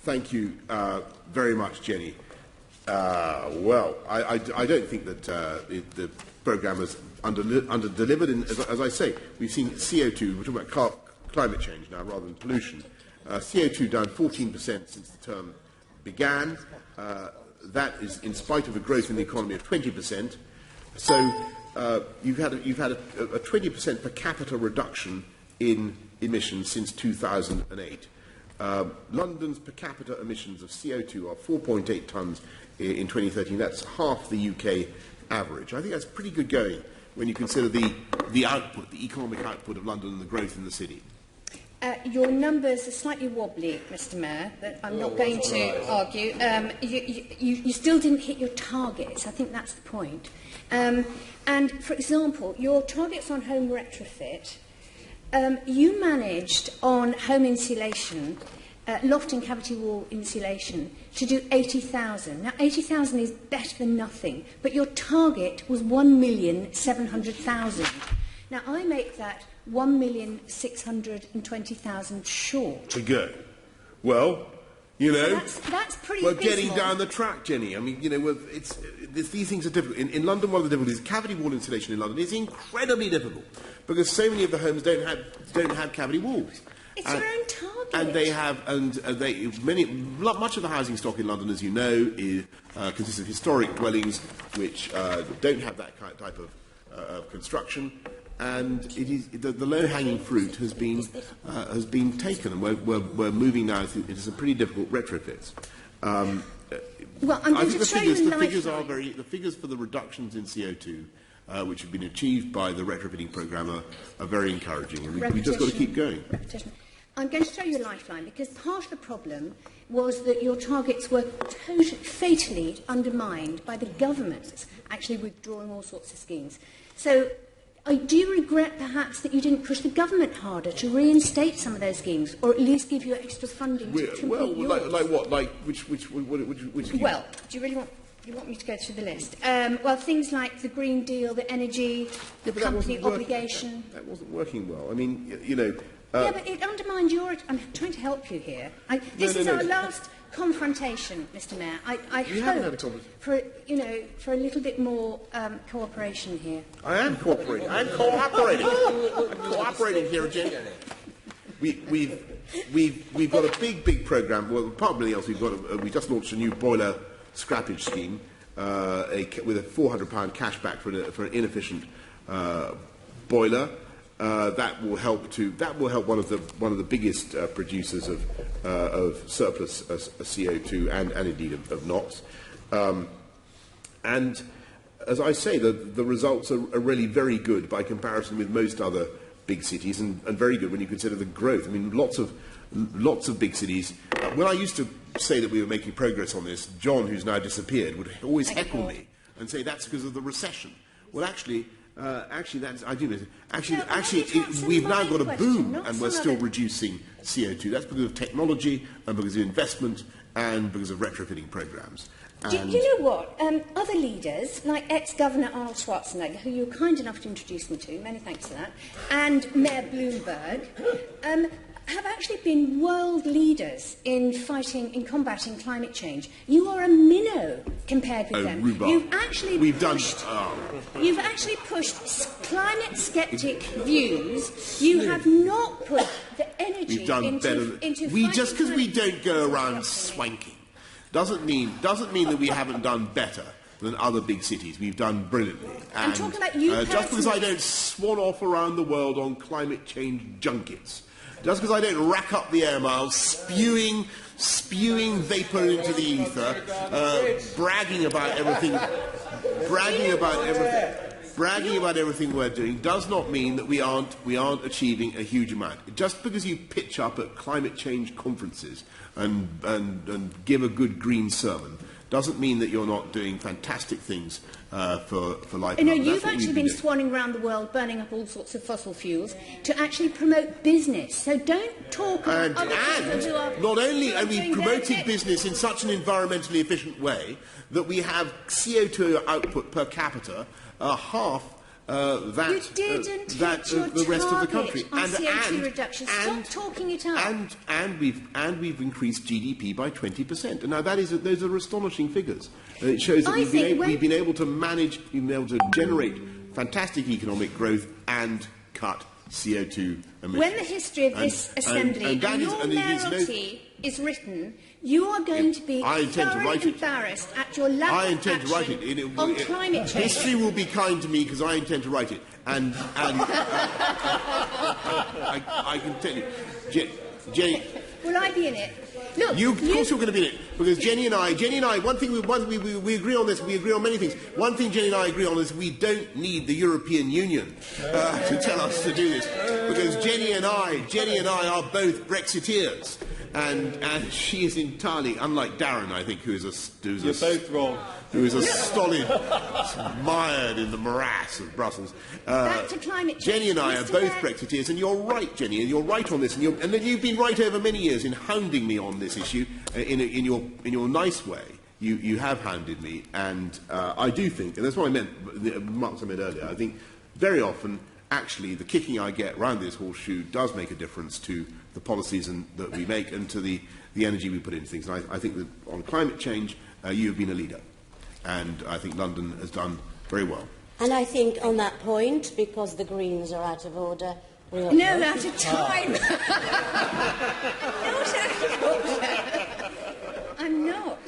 Thank you very much, Jenny. Well, I don't think that the programme has under-delivered. As I say, we've seen CO2, we're talking about climate change now rather than pollution. CO2 down 14% since the term began. That is in spite of a growth in the economy of 20%. So you've had a 20% per capita reduction in emissions since 2008. London's per capita emissions of CO2 are 4.8 tonnes in 2013. That's half the UK average. I think that's pretty good going when you consider the output, the economic output of London and the growth in the city. Your numbers are slightly wobbly, Mr Mayor, but I'm not going to argue. You still didn't hit your targets. I think that's the point. And, for example, your targets on home retrofit, you managed on home insulation, loft and cavity wall insulation, to do 80,000. Now, 80,000 is better than nothing, but your target was 1,700,000. Now, I make that 1,620,000 short. To go. Well, you know, that's pretty we're abysmal. getting down the track, Jenny. I mean, you know, these things are difficult. In London, one of the difficulties, cavity wall insulation in London is incredibly difficult because so many of the homes don't have cavity walls. It's your own target. And they have, much of the housing stock in London, as you know, consists of historic dwellings which don't have that type of construction. And it is the low-hanging fruit has been taken, and we're moving now into some pretty difficult retrofits. Well, I'm going to show you the figures for the reductions in CO2, which have been achieved by the retrofitting programme, are very encouraging, and we've just got to keep going. I'm going to show you a lifeline because part of the problem was that your targets were fatally undermined by the government actually withdrawing all sorts of schemes. So. Do you regret, perhaps, that you didn't push the government harder to reinstate some of those schemes, or at least give you extra funding to complete yours? Like what? Like which schemes? Well, do you really want me to go through the list? Well, things like the Green Deal, the energy, the company obligation. That wasn't working well. I mean, you know. Yeah, but it undermined your. I'm trying to help you here. This is our last confrontation, Mr. Mayor. I hope for a little bit more cooperation here. I am cooperating. I'm cooperating. I'm cooperating here, Jen. We've got a big programme. Well, apart from anything else, we just launched a new boiler scrappage scheme with a £400 cashback for an inefficient boiler. That will help one of the biggest producers of surplus CO2 and indeed of NOx. And as I say, the results are really very good by comparison with most other big cities, and very good when you consider the growth. I mean, lots of big cities. When I used to say that we were making progress on this, John, who's now disappeared, would always heckle me and say that's because of the recession. Well, actually, we've now got a boom, and we're still reducing CO2. That's because of technology and because of investment and because of retrofitting programmes. Do you know what? Other leaders, like ex-Governor Arnold Schwarzenegger, who you were kind enough to introduce me to, many thanks for that, and Mayor Bloomberg, have actually been world leaders in combating climate change. You are a minnow compared with them. Rhubarb. You've actually pushed climate sceptic views. You have not put the energy into just because we don't go around swanking doesn't mean that we haven't done better than other big cities. We've done brilliantly. I'm talking about you just because I don't swan off around the world on climate change junkets, just because I don't rack up the air miles, spewing vapour into the ether, bragging about everything we're doing, does not mean that we aren't achieving a huge amount. Just because you pitch up at climate change conferences and give a good green sermon doesn't mean that you're not doing fantastic things for life. You know, you've actually been swanning around the world, burning up all sorts of fossil fuels to actually promote business. So don't talk about other people who are. Not only are we promoting business in such an environmentally efficient way that we have CO2 output per capita half that you didn't that hit your the rest of the country. On CO2 reduction. Stop talking it up. And we've increased GDP by 20%. And now those are astonishing figures. It shows that we've been able to manage, we've been able to generate fantastic economic growth and cut CO2 emissions. When the history of this Assembly and your mayoralty is written, you are going to be thoroughly embarrassed at your lack of action on climate change. History will be kind to me because I intend to write it. And I can tell you, Jenny... Will I be in it? Look, of course you're going to be in it, because Jenny and I, one thing we agree on this, we agree on many things. One thing Jenny and I agree on is we don't need the European Union to tell us to do this, because Jenny and I are both Brexiteers, and she is entirely, unlike Darren, I think, You're both wrong. Who is a stolid, mired in the morass of Brussels. Back to climate change. Jenny and I are both Brexiteers, and you're right, Jenny, and you're right on this, and then you've been right over many years in hounding me on this issue in your nice way. You have hounded me, and I do think, and that's what I meant, the remarks I made earlier, I think very often, actually, the kicking I get round this horseshoe does make a difference to the policies that we make and to the energy we put into things. And I think that on climate change, you have been a leader. And I think London has done very well. And I think on that point, because the Greens are out of order... No, out of time. Not out of order. I'm not.